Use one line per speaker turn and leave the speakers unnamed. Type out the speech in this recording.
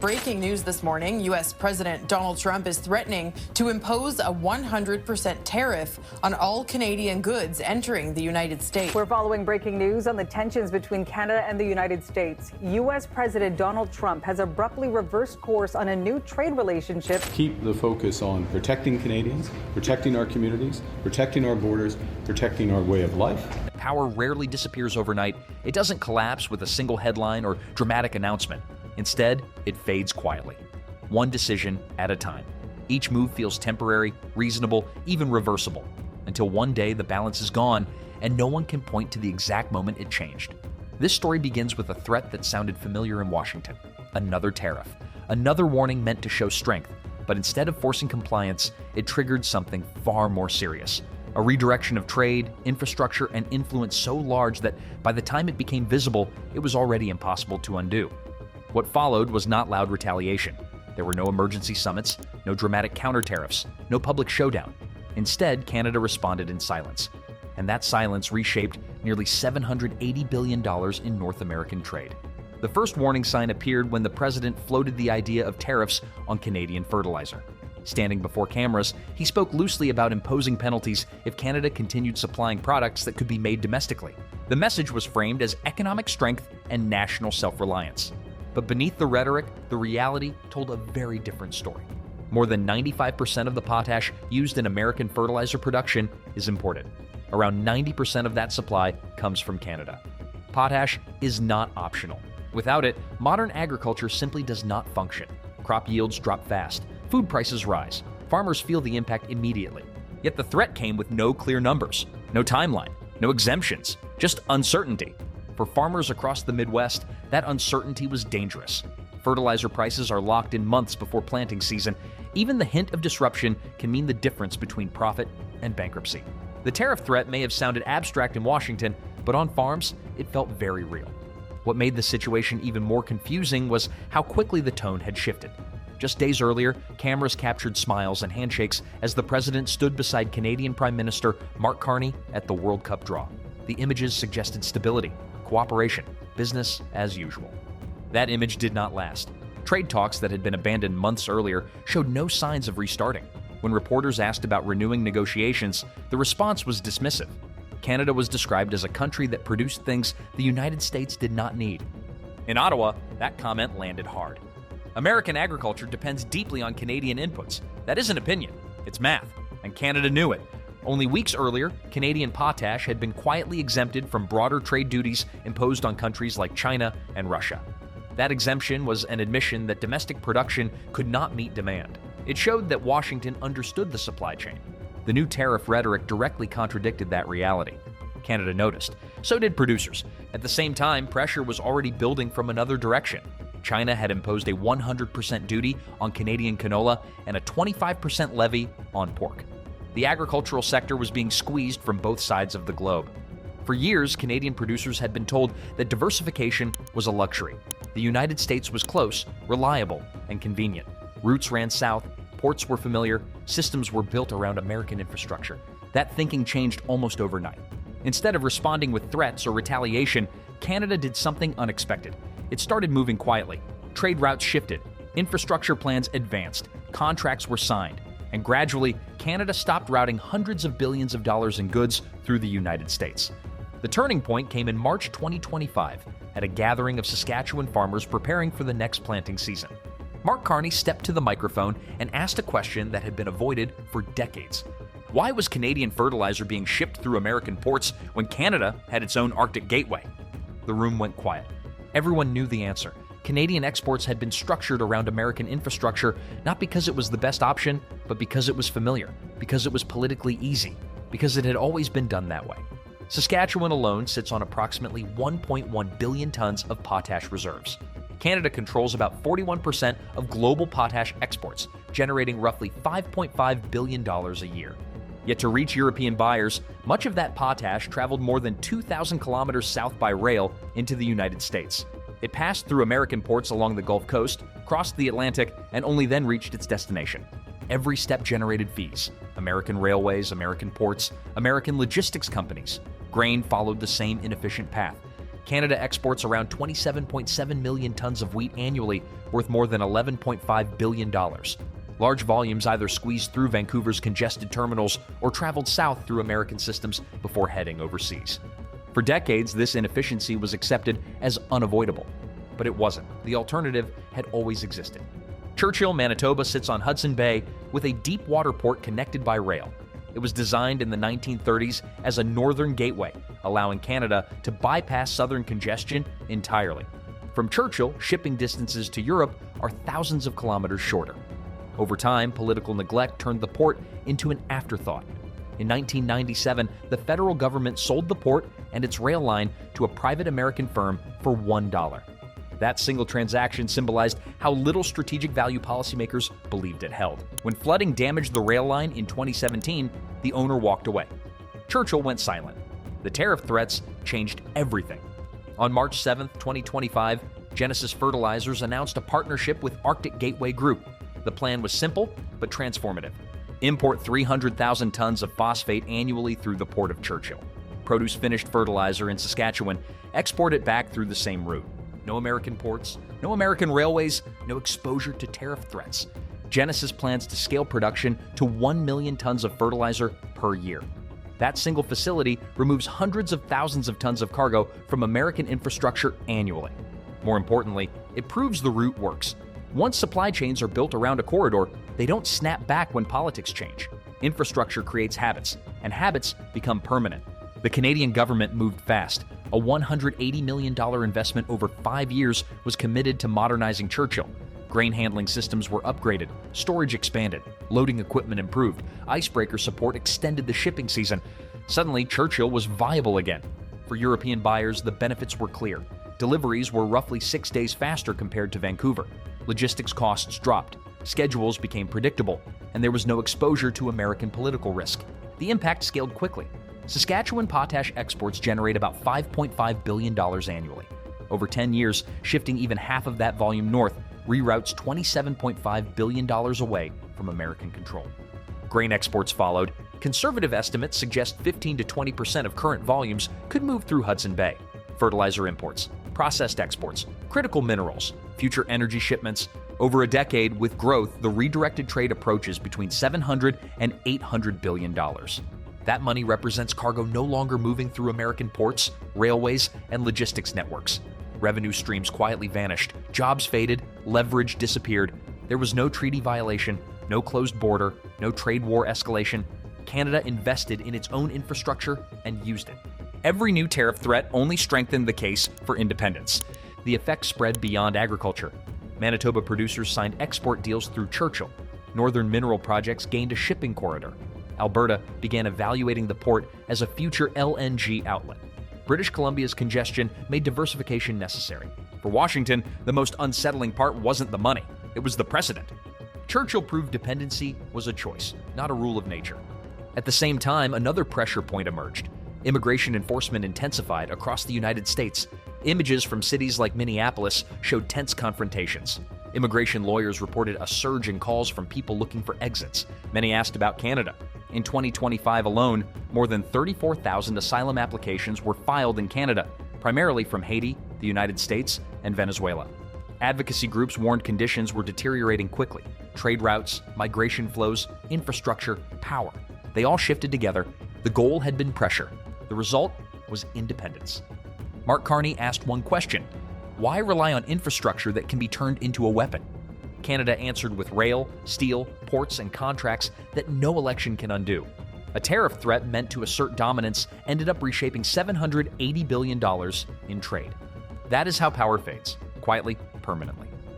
Breaking news this morning, U.S. President Donald Trump is threatening to impose a 100% tariff on all Canadian goods entering the United States.
We're following breaking news on the tensions between Canada and the United States. U.S. President Donald Trump has abruptly reversed course on a new trade relationship.
Keep the focus on protecting Canadians, protecting our communities, protecting our borders, protecting our way of life.
Power rarely disappears overnight. It doesn't collapse with a single headline or dramatic announcement. Instead, it fades quietly, one decision at a time. Each move feels temporary, reasonable, even reversible, until one day the balance is gone and no one can point to the exact moment it changed. This story begins with a threat that sounded familiar in Washington: another tariff, another warning meant to show strength, but instead of forcing compliance, it triggered something far more serious. A redirection of trade, infrastructure, and influence so large that by the time it became visible, it was already impossible to undo. What followed was not loud retaliation. There were no emergency summits, no dramatic counter-tariffs, no public showdown. Instead, Canada responded in silence. And that silence reshaped nearly $780 billion in North American trade. The first warning sign appeared when the president floated the idea of tariffs on Canadian fertilizer. Standing before cameras, he spoke loosely about imposing penalties if Canada continued supplying products that could be made domestically. The message was framed as economic strength and national self-reliance. But beneath the rhetoric, the reality told a very different story. More than 95% of the potash used in American fertilizer production is imported. Around 90% of that supply comes from Canada. Potash is not optional. Without it, modern agriculture simply does not function. Crop yields drop fast, food prices rise, farmers feel the impact immediately. Yet the threat came with no clear numbers, no timeline, no exemptions, just uncertainty. For farmers across the Midwest, that uncertainty was dangerous. Fertilizer prices are locked in months before planting season. Even the hint of disruption can mean the difference between profit and bankruptcy. The tariff threat may have sounded abstract in Washington, but on farms, it felt very real. What made the situation even more confusing was how quickly the tone had shifted. Just days earlier, cameras captured smiles and handshakes as the president stood beside Canadian Prime Minister Mark Carney at the World Cup draw. The images suggested stability, cooperation, business as usual. That image did not last. Trade talks that had been abandoned months earlier showed no signs of restarting. When reporters asked about renewing negotiations, the response was dismissive. Canada was described as a country that produced things the United States did not need. In Ottawa, that comment landed hard. American agriculture depends deeply on Canadian inputs. That isn't opinion, it's math, and Canada knew it. Only weeks earlier, Canadian potash had been quietly exempted from broader trade duties imposed on countries like China and Russia. That exemption was an admission that domestic production could not meet demand. It showed that Washington understood the supply chain. The new tariff rhetoric directly contradicted that reality. Canada noticed. So did producers. At the same time, pressure was already building from another direction. China had imposed a 100% duty on Canadian canola and a 25% levy on pork. The agricultural sector was being squeezed from both sides of the globe. For years, Canadian producers had been told that diversification was a luxury. The United States was close, reliable, and convenient. Routes ran south, ports were familiar, systems were built around American infrastructure. That thinking changed almost overnight. Instead of responding with threats or retaliation, Canada did something unexpected. It started moving quietly. Trade routes shifted, infrastructure plans advanced, contracts were signed, and gradually, Canada stopped routing hundreds of billions of dollars in goods through the United States. The turning point came in March 2025 at a gathering of Saskatchewan farmers preparing for the next planting season. Mark Carney stepped to the microphone and asked a question that had been avoided for decades. Why was Canadian fertilizer being shipped through American ports when Canada had its own Arctic gateway? The room went quiet. Everyone knew the answer. Canadian exports had been structured around American infrastructure not because it was the best option, but because it was familiar, because it was politically easy, because it had always been done that way. Saskatchewan alone sits on approximately 1.1 billion tons of potash reserves. Canada controls about 41% of global potash exports, generating roughly $5.5 billion a year. Yet to reach European buyers, much of that potash traveled more than 2,000 kilometers south by rail into the United States. It passed through American ports along the Gulf Coast, crossed the Atlantic, and only then reached its destination. Every step generated fees. American railways, American ports, American logistics companies. Grain followed the same inefficient path. Canada exports around 27.7 million tons of wheat annually, worth more than $11.5 billion. Large volumes either squeezed through Vancouver's congested terminals or traveled south through American systems before heading overseas. For decades, this inefficiency was accepted as unavoidable. But it wasn't. The alternative had always existed. Churchill, Manitoba sits on Hudson Bay with a deep water port connected by rail. It was designed in the 1930s as a northern gateway, allowing Canada to bypass southern congestion entirely. From Churchill, shipping distances to Europe are thousands of kilometers shorter. Over time, political neglect turned the port into an afterthought. In 1997, the federal government sold the port and its rail line to a private American firm for $1. That single transaction symbolized how little strategic value policymakers believed it held. When flooding damaged the rail line in 2017, the owner walked away. Churchill went silent. The tariff threats changed everything. On March 7, 2025, Genesis Fertilizers announced a partnership with Arctic Gateway Group. The plan was simple but transformative. Import 300,000 tons of phosphate annually through the port of Churchill. Produce finished fertilizer in Saskatchewan, export it back through the same route. No American ports, no American railways, no exposure to tariff threats. Genesis plans to scale production to 1 million tons of fertilizer per year. That single facility removes hundreds of thousands of tons of cargo from American infrastructure annually. More importantly, it proves the route works. Once supply chains are built around a corridor, they don't snap back when politics change. Infrastructure creates habits, and habits become permanent. The Canadian government moved fast. A $180 million investment over 5 years was committed to modernizing Churchill. Grain handling systems were upgraded, storage expanded, loading equipment improved, icebreaker support extended the shipping season. Suddenly, Churchill was viable again. For European buyers, the benefits were clear. Deliveries were roughly 6 days faster compared to Vancouver. Logistics costs dropped, schedules became predictable, and there was no exposure to American political risk. The impact scaled quickly. Saskatchewan potash exports generate about $5.5 billion annually. Over 10 years, shifting even half of that volume north reroutes $27.5 billion away from American control. Grain exports followed. Conservative estimates suggest 15 to 20% of current volumes could move through Hudson Bay. Fertilizer imports, processed exports, critical minerals, future energy shipments. Over a decade, with growth, the redirected trade approaches between $700 and $800 billion. That money represents cargo no longer moving through American ports, railways, and logistics networks. Revenue streams quietly vanished, jobs faded, leverage disappeared. There was no treaty violation, no closed border, no trade war escalation. Canada invested in its own infrastructure and used it. Every new tariff threat only strengthened the case for independence. The effects spread beyond agriculture. Manitoba producers signed export deals through Churchill. Northern mineral projects gained a shipping corridor. Alberta began evaluating the port as a future LNG outlet. British Columbia's congestion made diversification necessary. For Washington, the most unsettling part wasn't the money, it was the precedent. Churchill proved dependency was a choice, not a rule of nature. At the same time, another pressure point emerged. Immigration enforcement intensified across the United States. Images from cities like Minneapolis showed tense confrontations. Immigration lawyers reported a surge in calls from people looking for exits. Many asked about Canada. In 2025 alone, more than 34,000 asylum applications were filed in Canada, primarily from Haiti, the United States, and Venezuela. Advocacy groups warned conditions were deteriorating quickly. Trade routes, migration flows, infrastructure, power. They all shifted together. The goal had been pressure. The result was independence. Mark Carney asked one question: why rely on infrastructure that can be turned into a weapon? Canada answered with rail, steel, ports, and contracts that no election can undo. A tariff threat meant to assert dominance ended up reshaping $780 billion in trade. That is how power fades, quietly, permanently.